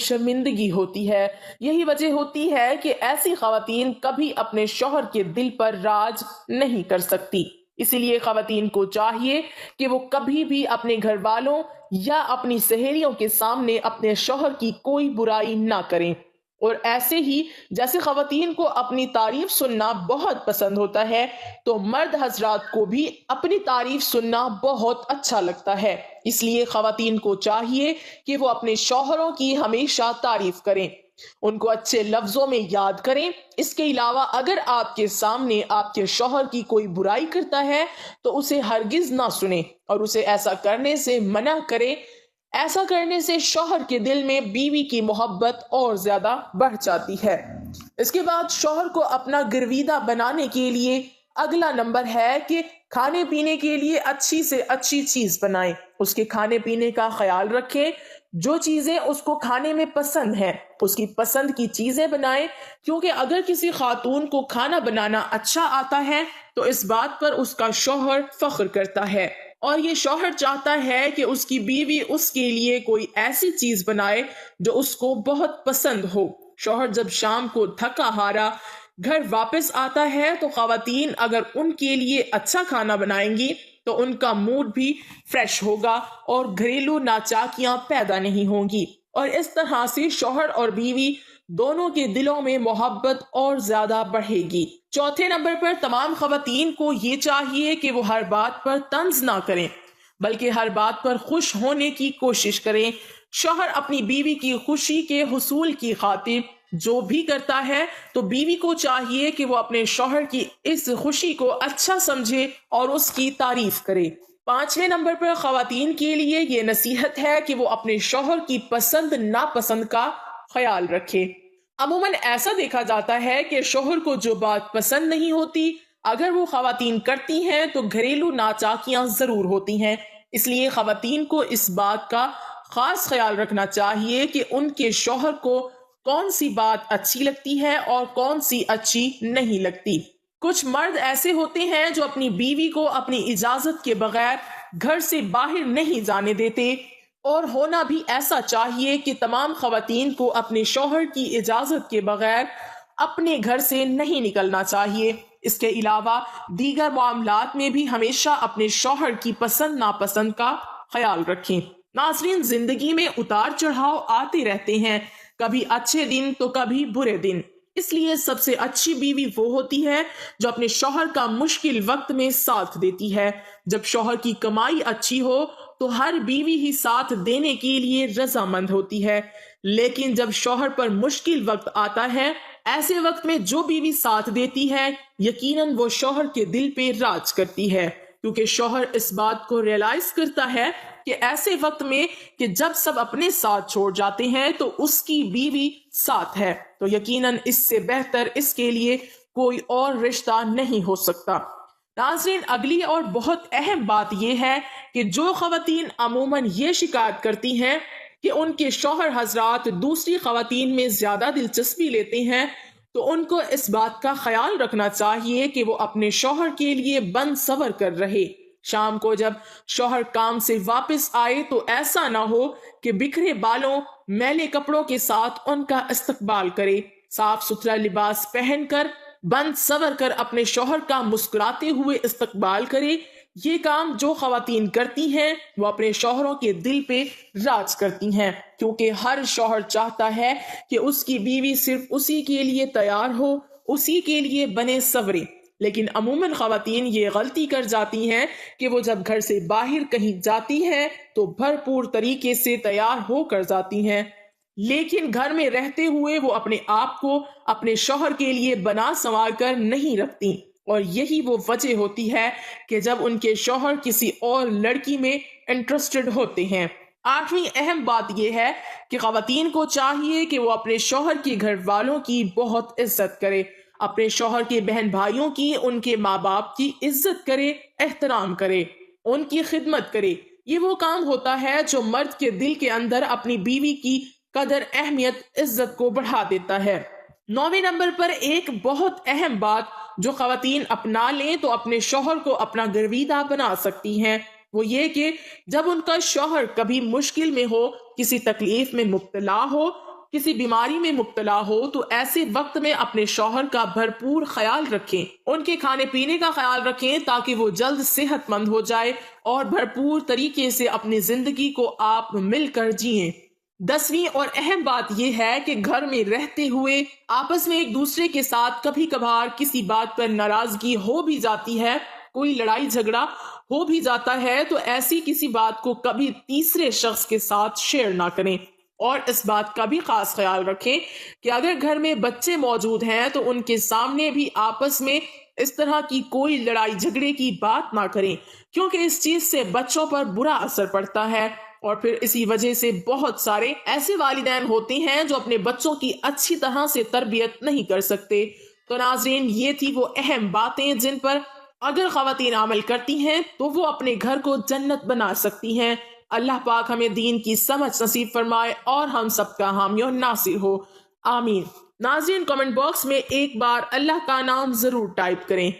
شرمندگی ہوتی ہے۔ یہی وجہ ہوتی ہے کہ ایسی خواتین کبھی اپنے شوہر کے دل پر راج نہیں کر سکتی۔ اسی لیے خواتین کو چاہیے کہ وہ کبھی بھی اپنے گھر والوں یا اپنی سہیلیوں کے سامنے اپنے شوہر کی کوئی برائی نہ کریں۔ اور ایسے ہی جیسے خواتین کو اپنی تعریف سننا بہت پسند ہوتا ہے، تو مرد حضرات کو بھی اپنی تعریف سننا بہت اچھا لگتا ہے۔ اس لیے خواتین کو چاہیے کہ وہ اپنے شوہروں کی ہمیشہ تعریف کریں، ان کو اچھے لفظوں میں یاد کریں۔ اس کے علاوہ اگر آپ کے سامنے آپ کے شوہر کی کوئی برائی کرتا ہے تو اسے ہرگز نہ سنیں اور اسے ایسا کرنے سے منع کریں۔ ایسا کرنے سے شوہر کے دل میں بیوی کی محبت اور زیادہ بڑھ جاتی ہے۔ اس کے بعد شوہر کو اپنا گرویدہ بنانے کے لیے اگلا نمبر ہے کہ کھانے پینے کے لیے اچھی سے اچھی چیز بنائیں، اس کے کھانے پینے کا خیال رکھیں، جو چیزیں اس کو کھانے میں پسند ہیں اس کی پسند کی چیزیں بنائیں، کیونکہ اگر کسی خاتون کو کھانا بنانا اچھا آتا ہے تو اس بات پر اس کا شوہر فخر کرتا ہے، اور یہ شوہر چاہتا ہے کہ اس کی بیوی اس کے لیے کوئی ایسی چیز بنائے جو اس کو بہت پسند ہو۔ شوہر جب شام کو تھکا ہارا گھر واپس آتا ہے تو خواتین اگر ان کے لیے اچھا کھانا بنائیں گی تو ان کا موڈ بھی فریش ہوگا اور گھریلو ناچاکیاں پیدا نہیں ہوں گی، اور اس طرح سے شوہر اور بیوی دونوں کے دلوں میں محبت اور زیادہ بڑھے گی۔ چوتھے نمبر پر تمام خواتین کو یہ چاہیے کہ وہ ہر بات پر طنز نہ کریں بلکہ ہر بات پر خوش ہونے کی کوشش کریں۔ شوہر اپنی بیوی کی خوشی کے حصول کی خاطر جو بھی کرتا ہے تو بیوی کو چاہیے کہ وہ اپنے شوہر کی اس خوشی کو اچھا سمجھے اور اس کی تعریف کرے۔ پانچویں نمبر پر خواتین کے لیے یہ نصیحت ہے کہ وہ اپنے شوہر کی پسند ناپسند کا خیال رکھے۔ عموماً ایسا دیکھا جاتا ہے کہ شوہر کو جو بات پسند نہیں ہوتی اگر وہ خواتین کرتی ہیں تو گھریلو ناچاکیاں ضرور ہوتی ہیں۔ اس لیے خواتین کو اس بات کا خاص خیال رکھنا چاہیے کہ ان کے شوہر کو کون سی بات اچھی لگتی ہے اور کون سی اچھی نہیں لگتی۔ کچھ مرد ایسے ہوتے ہیں جو اپنی بیوی کو اپنی اجازت کے بغیر گھر سے باہر نہیں جانے دیتے، اور ہونا بھی ایسا چاہیے کہ تمام خواتین کو اپنے شوہر کی اجازت کے بغیر اپنے گھر سے نہیں نکلنا چاہیے۔ اس کے علاوہ دیگر معاملات میں بھی ہمیشہ اپنے شوہر کی پسند ناپسند کا خیال رکھیں۔ ناظرین، زندگی میں اتار چڑھاؤ آتے رہتے ہیں، کبھی اچھے دن تو کبھی برے دن۔ اس لیے سب سے اچھی بیوی وہ ہوتی ہے جو اپنے شوہر کا مشکل وقت میں ساتھ دیتی ہے۔ جب شوہر کی کمائی اچھی ہو تو ہر بیوی ہی ساتھ دینے کے لیے رضامند ہوتی ہے، لیکن جب شوہر پر مشکل وقت آتا ہے ایسے وقت میں جو بیوی ساتھ دیتی ہے یقیناً وہ شوہر کے دل پہ راج کرتی ہے، کیونکہ شوہر اس بات کو ریئلائز کرتا ہے کہ ایسے وقت میں کہ جب سب اپنے ساتھ چھوڑ جاتے ہیں تو اس کی بیوی ساتھ ہے، تو یقیناً اس سے بہتر اس کے لیے کوئی اور رشتہ نہیں ہو سکتا۔ ناظرین، اگلی اور بہت اہم بات یہ ہے کہ جو خواتین عموماً یہ شکایت کرتی ہیں کہ ان کے شوہر حضرات دوسری خواتین میں زیادہ دلچسپی لیتے ہیں تو ان کو اس بات کا خیال رکھنا چاہیے کہ وہ اپنے شوہر کے لیے بند سور کر رہے۔ شام کو جب شوہر کام سے واپس آئے تو ایسا نہ ہو کہ بکھرے بالوں میلے کپڑوں کے ساتھ ان کا استقبال کرے، صاف ستھرا لباس پہن کر بند سور کر اپنے شوہر کا مسکراتے ہوئے استقبال کرے۔ یہ کام جو خواتین کرتی ہیں وہ اپنے شوہروں کے دل پہ راج کرتی ہیں، کیونکہ ہر شوہر چاہتا ہے کہ اس کی بیوی صرف اسی کے لیے تیار ہو، اسی کے لیے بنے سورے۔ لیکن عموماً خواتین یہ غلطی کر جاتی ہیں کہ وہ جب گھر سے باہر کہیں جاتی ہیں تو بھرپور طریقے سے تیار ہو کر جاتی ہیں، لیکن گھر میں رہتے ہوئے وہ اپنے آپ کو اپنے شوہر کے لیے بنا سنوار کر نہیں رکھتی، اور یہی وہ وجہ ہوتی ہے کہ جب ان کے شوہر کسی اور لڑکی میں انٹرسٹڈ ہوتے ہیں۔ آٹھویں اہم بات یہ ہے کہ خواتین کو چاہیے کہ وہ اپنے شوہر کے گھر والوں کی بہت عزت کرے، اپنے شوہر کے بہن بھائیوں کی، ان کے ماں باپ کی عزت کرے، احترام کرے، ان کی خدمت کرے۔ یہ وہ کام ہوتا ہے جو مرد کے دل کے اندر اپنی بیوی کی قدر، اہمیت، عزت کو بڑھا دیتا ہے۔ 9ویں نمبر پر ایک بہت اہم بات جو خواتین اپنا لیں تو اپنے شوہر کو اپنا گرویدہ بنا سکتی ہیں، وہ یہ کہ جب ان کا شوہر کبھی مشکل میں ہو، کسی تکلیف میں مبتلا ہو، کسی بیماری میں مبتلا ہو، تو ایسے وقت میں اپنے شوہر کا بھرپور خیال رکھیں، ان کے کھانے پینے کا خیال رکھیں تاکہ وہ جلد صحت مند ہو جائے اور بھرپور طریقے سے اپنی زندگی کو آپ مل کر جئیں۔ 10ویں اور اہم بات یہ ہے کہ گھر میں رہتے ہوئے آپس میں ایک دوسرے کے ساتھ کبھی کبھار کسی بات پر ناراضگی ہو بھی جاتی ہے، کوئی لڑائی جھگڑا ہو بھی جاتا ہے، تو ایسی کسی بات کو کبھی تیسرے شخص کے ساتھ شیئر نہ کریں، اور اس بات کا بھی خاص خیال رکھیں کہ اگر گھر میں بچے موجود ہیں تو ان کے سامنے بھی آپس میں اس طرح کی کوئی لڑائی جھگڑے کی بات نہ کریں، کیونکہ اس چیز سے بچوں پر برا اثر پڑتا ہے، اور پھر اسی وجہ سے بہت سارے ایسے والدین ہوتے ہیں جو اپنے بچوں کی اچھی طرح سے تربیت نہیں کر سکتے۔ تو ناظرین، یہ تھی وہ اہم باتیں جن پر اگر خواتین عمل کرتی ہیں تو وہ اپنے گھر کو جنت بنا سکتی ہیں۔ اللہ پاک ہمیں دین کی سمجھ نصیب فرمائے اور ہم سب کا حامی و ناصر ہو، آمین۔ ناظرین، کمنٹ باکس میں ایک بار اللہ کا نام ضرور ٹائپ کریں۔